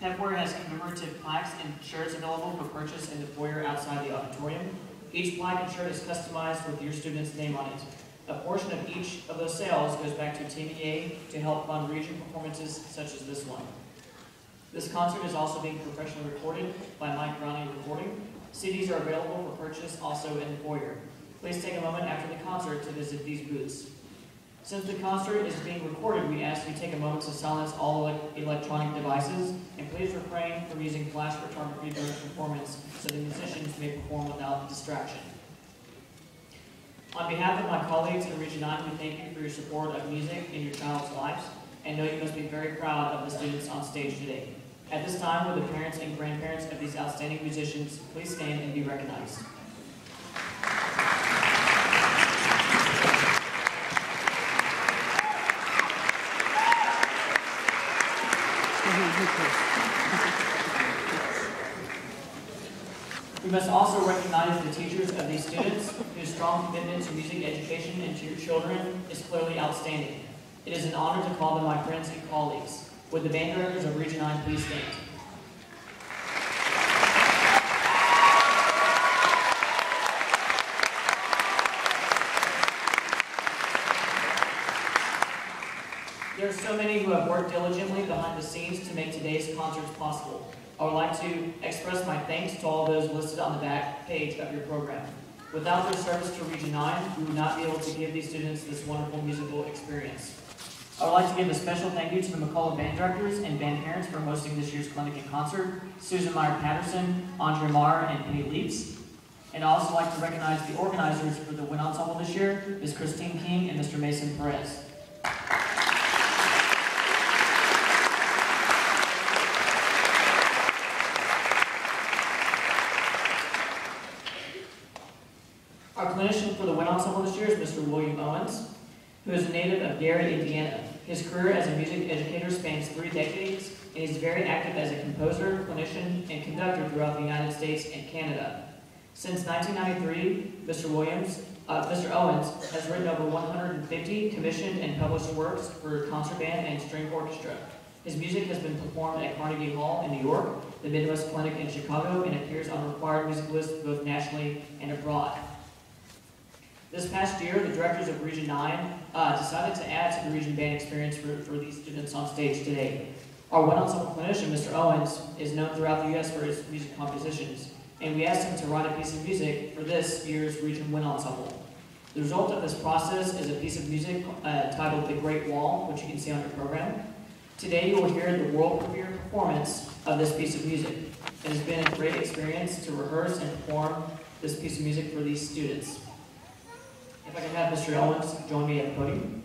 Headwear has commemorative plaques and shirts available for purchase in the foyer outside the auditorium. Each plaque and shirt is customized with your student's name on it. A portion of each of those sales goes back to Team EA to help fund region performances such as this one. This concert is also being professionally recorded by Mike Browning Recording. CDs are available for purchase also in the foyer. Please take a moment after the concert to visit these booths. Since the concert is being recorded, we ask you to take a moment to silence all electronic devices, and please refrain from using flash photography during performance so the musicians may perform without distraction. On behalf of my colleagues in Region 9, we thank you for your support of music in your child's lives, and know you must be very proud of the students on stage today. At this time, will the parents and grandparents of these outstanding musicians please stand and be recognized. We must also recognize the teachers of these students, whose strong commitment to music education and to your children is clearly outstanding. It is an honor to call them my friends and colleagues. Would the band directors of Region 9 please stand? There are so many who have worked diligently behind the scenes to make today's concerts possible. I would like to express my thanks to all those listed on the back page of your program. Without their service to Region 9, we would not be able to give these students this wonderful musical experience. I would like to give a special thank you to the McCullough band directors and band parents for hosting this year's clinic and concert, Susan Meyer-Patterson, Andre Marr, and Penny Leaps. And I'd also like to recognize the organizers for the Wind Ensemble this year, Ms. Christine King and Mr. Mason Perez. Our clinician for the Wind Ensemble this year is Mr. William Owens, who is a native of Gary, Indiana. His career as a music educator spans 3 decades, and he's very active as a composer, clinician, and conductor throughout the United States and Canada. Since 1993, Mr. Owens has written over 150 commissioned and published works for concert band and string orchestra. His music has been performed at Carnegie Hall in New York, the Midwest Clinic in Chicago, and appears on required music lists both nationally and abroad. This past year, the directors of Region 9 decided to add to the Region Band experience for these students on stage today. Our Wind Ensemble clinician, Mr. Owens, is known throughout the U.S. for his music compositions, and we asked him to write a piece of music for this year's Region Wind Ensemble. The result of this process is a piece of music titled The Great Wall, which you can see on your program. Today, you will hear the world premiere performance of this piece of music. It has been a great experience to rehearse and perform this piece of music for these students. If I can have Mr. Owens join me at the podium.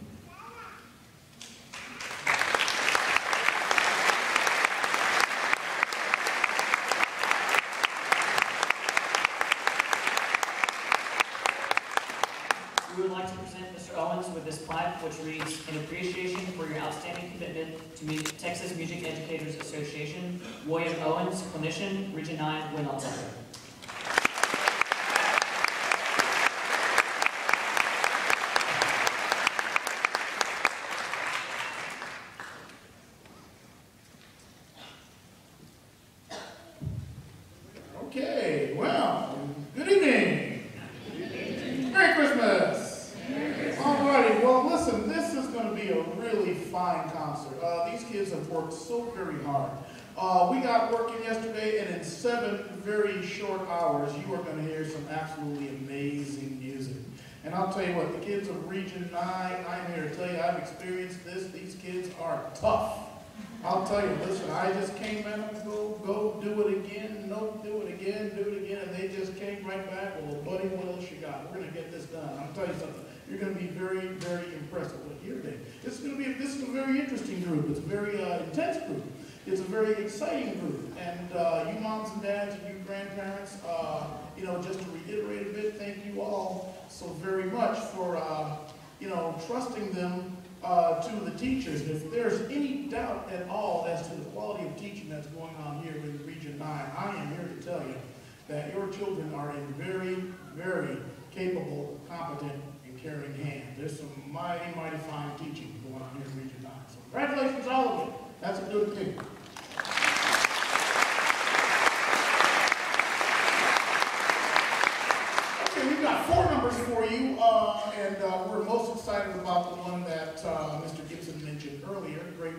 We would like to present Mr. Owens with this plaque, which reads, "In appreciation for your outstanding commitment to Texas Music Educators Association, William Owens, clinician, Region 9, Wind Ensemble." Okay, well, good evening. Merry Christmas. All righty, well, listen, this is going to be a really fine concert. These kids have worked so very hard. We got working yesterday, and in 7 very short hours, you are going to hear some absolutely amazing music. And I'll tell you what, the kids of Region 9, I'm here to tell you, I've experienced this. These kids are tough. I'll tell you, listen, I just came in and go do it again, no, do it again, and they just came right back, well, buddy, what else you got? We're going to get this done. I'll tell you something, you're going to be very, very impressed with what you're doing. This is a very interesting group. It's a very intense group. It's a very exciting group. And you moms and dads and you grandparents, just to reiterate a bit, thank you all so very much for, trusting them to the teachers. And if there's any doubt at all as to the quality of teaching that's going on here in Region 9, I am here to tell you that your children are in very, very capable, competent, and caring hands. There's some mighty, mighty fine teaching going on here in Region 9. So congratulations, all of you. That's a good thing.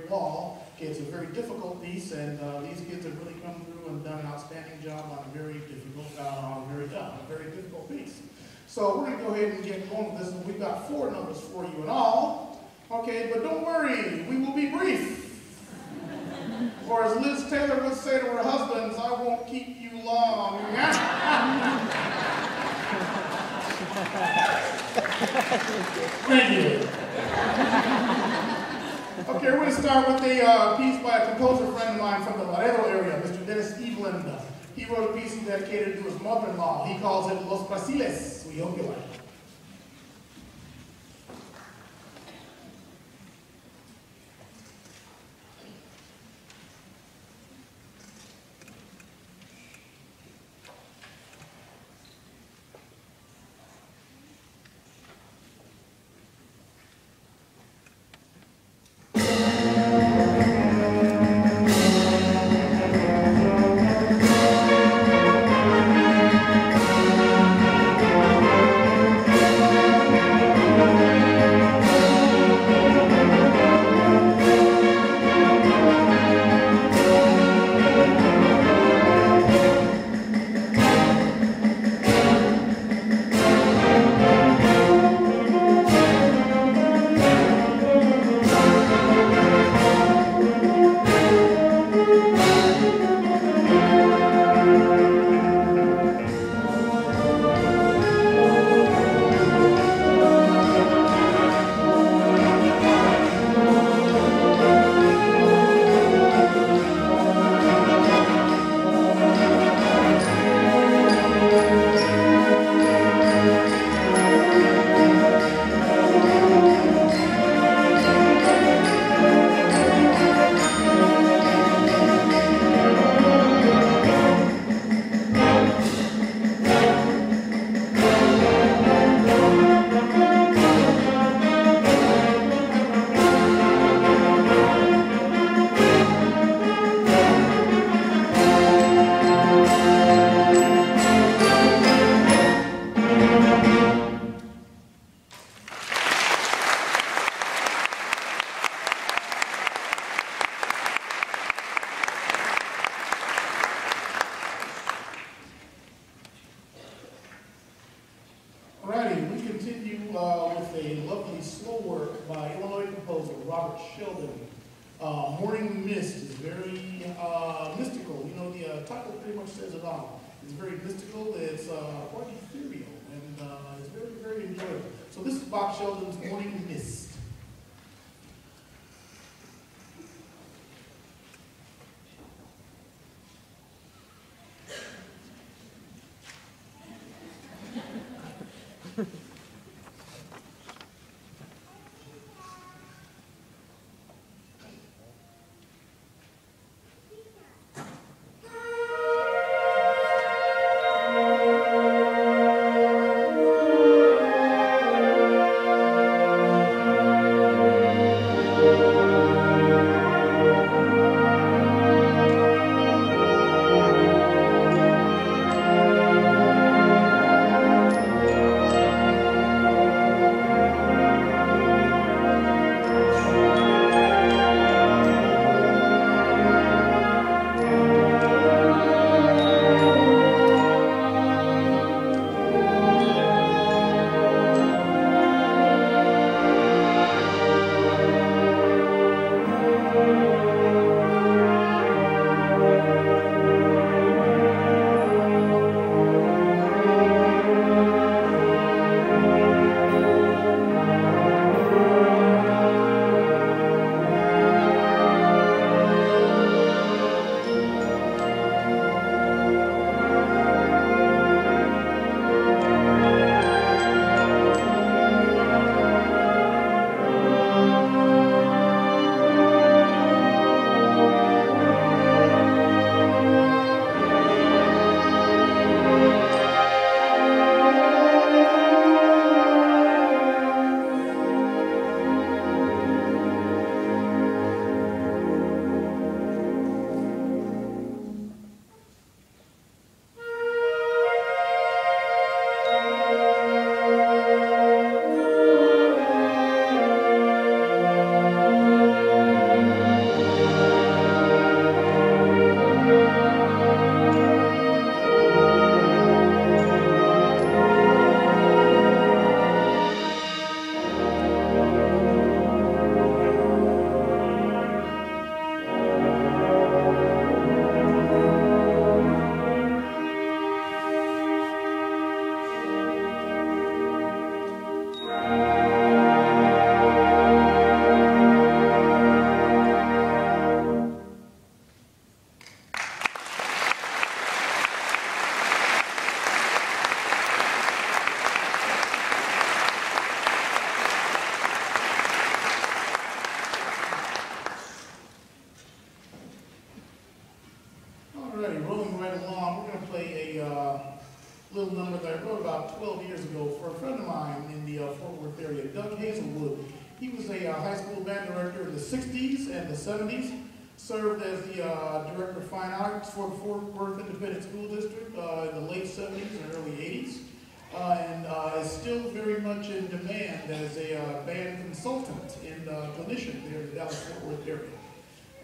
brick wall. Okay, it's a very difficult piece, and these kids have really come through and done an outstanding job on a very difficult, piece. So we're going to go ahead and get going with this, and we've got 4 numbers for you in all. Okay, but don't worry, we will be brief. Or as Liz Taylor would say to her husbands, I won't keep you long. Thank you. Okay, we're going to start with a piece by a composer friend of mine from the Laredo area, Mr. Dennis Eveland. He wrote a piece dedicated to his mother-in-law. He calls it Los Brasiles. We hope you like it. Sheldon. Morning Mist is very mystical. You know, the title pretty much says it all. It's very mystical, it's quite ethereal, and it's very, very enjoyable. So this is Bob Sheldon's Morning Mist. Alrighty, rolling right along, we're going to play a little number that I wrote about 12 years ago for a friend of mine in the Fort Worth area, Doug Hazelwood. He was a high school band director in the 60s and the 70s, served as the director of fine arts for the Fort Worth Independent School District in the late 70s and early 80s, and is still very much in demand as a band consultant and clinician there in the Dallas-Fort Worth area.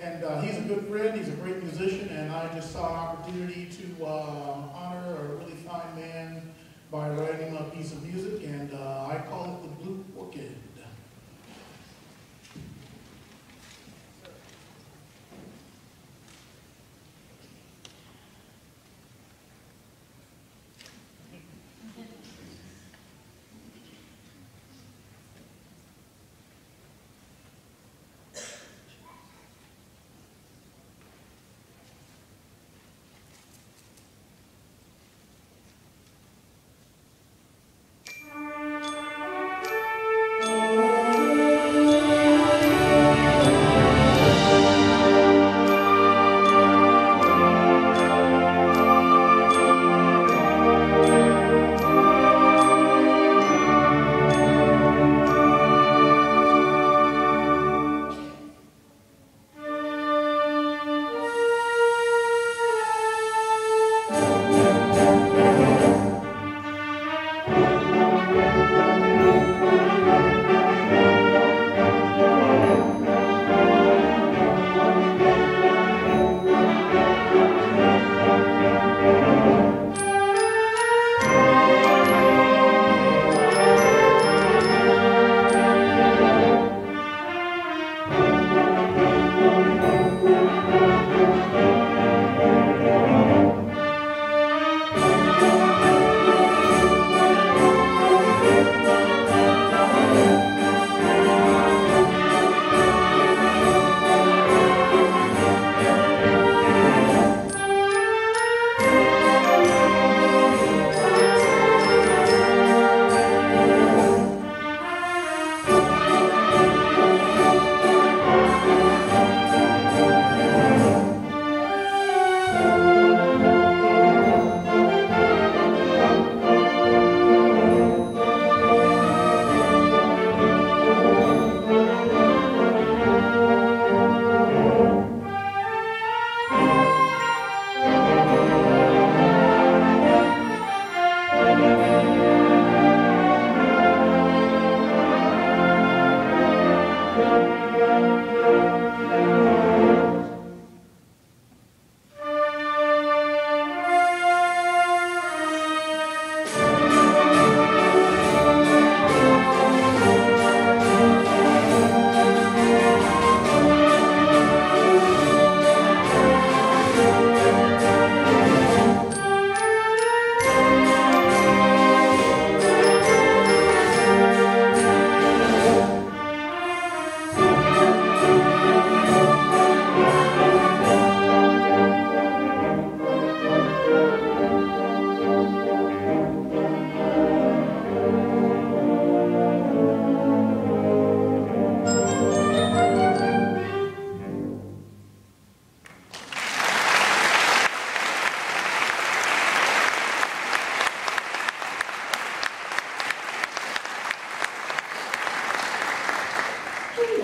And he's a good friend, he's a great musician, and I just saw an opportunity to honor a really fine man by writing him a piece of music, and I call it the Blue Orchid.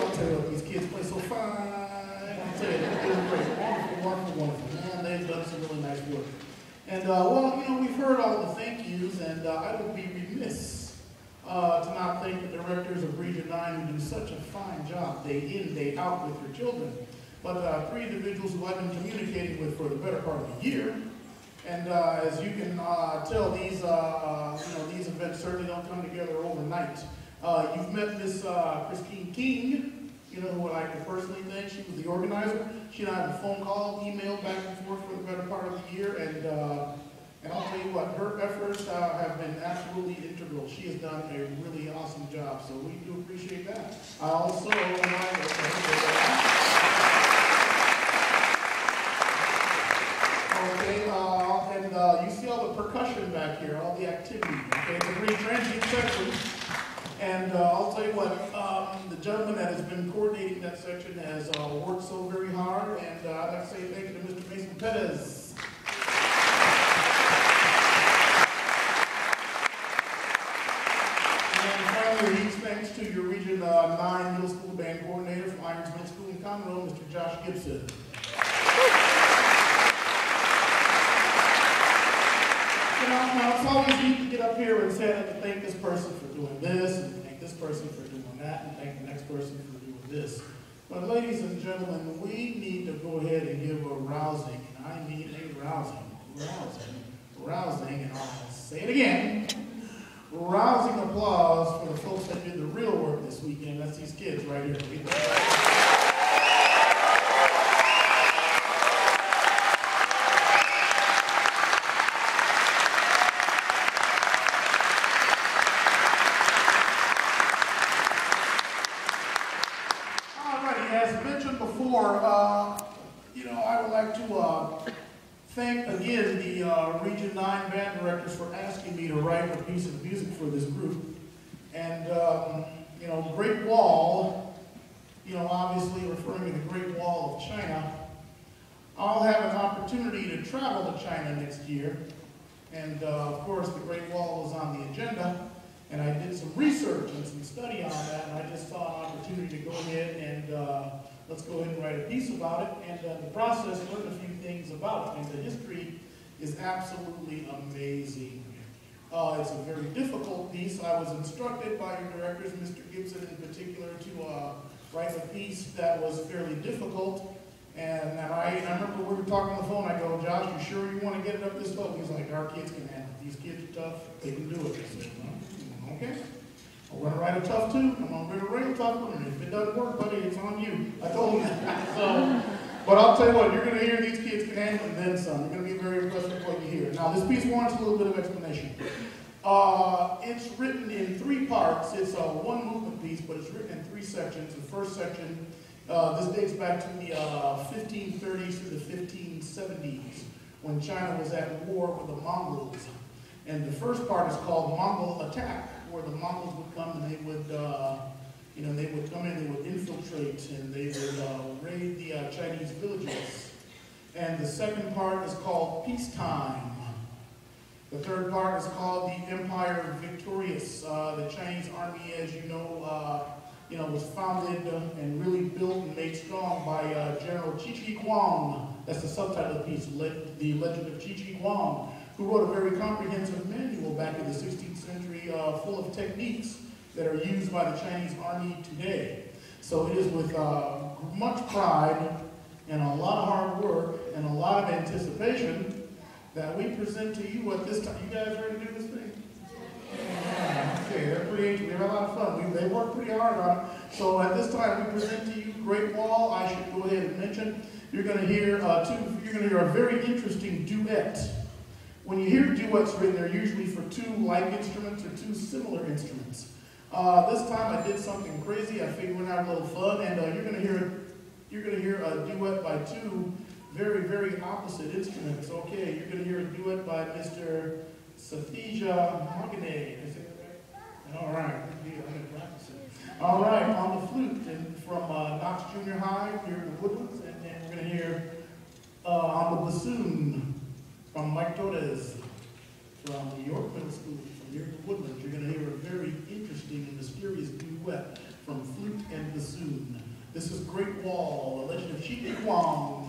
I'll tell you what, these kids play so fine. I'll tell you, they're doing great. Wonderful, wonderful, wonderful. Man, they've done some really nice work. And, well, you know, we've heard all the thank yous, and I would be remiss to not thank the directors of Region 9 who do such a fine job day in, day out with your children. But three individuals who I've been communicating with for the better part of the year. And as you can tell, these these events certainly don't come together overnight. You've met Miss Christine King, you know, who I like to personally thank. She was the organizer. She and I had a phone call, email back and forth for the better part of the year, and I'll tell you what, her efforts have been absolutely integral. She has done a really awesome job, so we do appreciate that. I also you see all the percussion back here, all the activity. Okay, it's a very transient section. And I'll tell you what, the gentleman that has been coordinating that section has worked so very hard, and I'd like to say thank you to Mr. Mason Pettis. here and said, thank this person for doing this, and thank this person for doing that, and thank the next person for doing this. But ladies and gentlemen, we need to go ahead and give a rousing, and I mean a rousing, and I'll say it again, rousing applause for the folks that did the real work this weekend. That's these kids right here. As mentioned before, I would like to thank again the Region 9 band directors for asking me to write a piece of music for this group. And, Great Wall, obviously referring to the Great Wall of China. I'll have an opportunity to travel to China next year. And, of course, the Great Wall was on the agenda. And I did some research and some study on that, and I just saw an opportunity to go ahead and let's go ahead and write a piece about it. And the process, learned a few things about it. And the history is absolutely amazing. It's a very difficult piece. I was instructed by your directors, Mr. Gibson in particular, to write a piece that was fairly difficult. And I remember we were talking on the phone. I go, Josh, you sure you want to get it up this low? He's like, our kids can handle it. These kids are tough. They can do it. I said, well, okay. I'm going to write a tough tune. I'm going to write a real tough one. And if it doesn't work, buddy, it's on you. I told him that. But I'll tell you what, you're going to hear these kids can handle it and then some. You're going to be very impressed with what you hear. Now, this piece warrants a little bit of explanation. It's written in 3 parts. It's a one movement piece, but it's written in 3 sections. The first section, this dates back to the 1530s to the 1570s, when China was at war with the Mongols. And the first part is called Mongol Attack, where the Mongols would come and they would, they would come in, they would infiltrate, and they would raid the Chinese villages. And the second part is called Peacetime. The third part is called the Empire Victorious. The Chinese army, as you know, was founded and really built and made strong by General Qi Huang. That's the subtitle of the piece, The Legend of Qi Huang, who wrote a very comprehensive manual back in the 16th century full of techniques that are used by the Chinese army today. So it is with much pride and a lot of hard work and a lot of anticipation that we present to you at this time. You guys ready to do this thing? Yeah, okay, they're creative. They have a lot of fun. They work pretty hard on it. So at this time, we present to you Great Wall. I should go ahead and mention you're going to hear a very interesting duet. When you hear duets written, they're usually for 2 like instruments or 2 similar instruments. This time I did something crazy. I figured we'd have a little fun, and you're going to hear a duet by 2 very, very opposite instruments. Okay, you're going to hear a duet by Mr. Sathija Magane. Is that right? All right. I've been practicing. All right, on the flute and from Knox Junior High here in the Woodlands, and then we're going to hear on the bassoon from Mike Torres from New York Middle School, from here in the Woodlands. You're going to hear a very interesting and mysterious duet from flute and bassoon. This is Great Wall, The Legend of Qi Huang.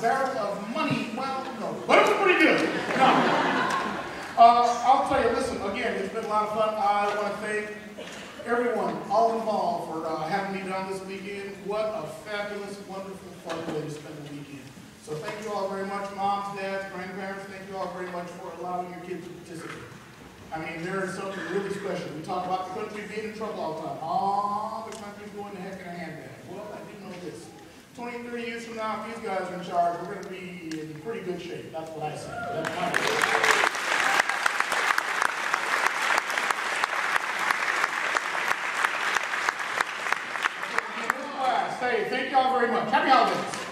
barrel of money. Well, no, but it was pretty good. No. I'll tell you, listen, again, it's been a lot of fun. I want to thank everyone, all involved, for having me down this weekend. What a fabulous, wonderful, fun way to spend the weekend. So thank you all very much, moms, dads, grandparents. Thank you all very much for allowing your kids to participate. I mean, there is something really special. We talk about the country being in trouble all the time. Oh, the country's going to heck in a handbag. Well, I didn't know this. 20, 30 years from now, if these guys are in charge, we're going to be in pretty good shape. That's what I say. That's my opinion. Thank y'all very much. Happy holidays.